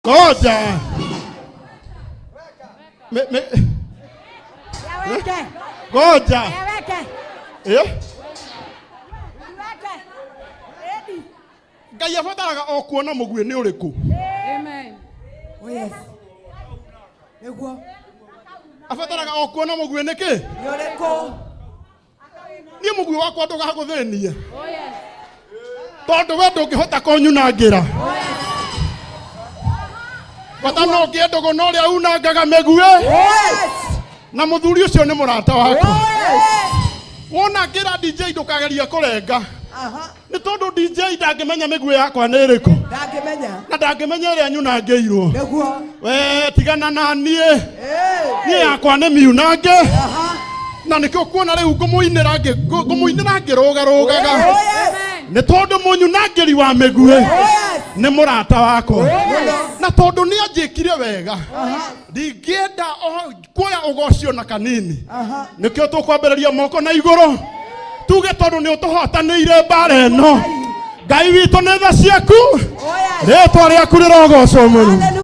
Ngoja. Ngoja. Ngai abataraga o kuona mugui ni uriku. Amen. Oh yes. Niguo. Abataraga o kuona mugui ni ki? Ni uriku. Ni mugui wakwa ndugaguthenie. Oh yes. Tondu we ndungihota kunyunangira. Oh yes. Bata no ngiendo gona uria unangaga migui. Yes. Na muthuri ucio ni murata waku. Yes. Wona ngira DJ ndukageria kurenga. Aha. Ni tondu DJ ndangimenya migui yakwa ni iriku. Ndangimenya. Na ndangimenya iria nyunangiirwo. Niguo. We tigana na nie. Nie Eh. yakwa ni miunange. Aha. Na nikio kuona riu ngumuinira ngirugarugaga. Oh yes. Ni tondu munyunangiri wa migui. Oh yes. Ni murata wakwa. Yes. Na tondu ni anjikire wega. Aha. Ndingienda kuoya ugocio na kanini. Aha. Nikio tukwambiriria moko na iguru. Tuge tondu ni utuhotanire mbara ino. Ngai witu ni tha ciaku. Oh yes. Ritwa riaku rirogocwo muno.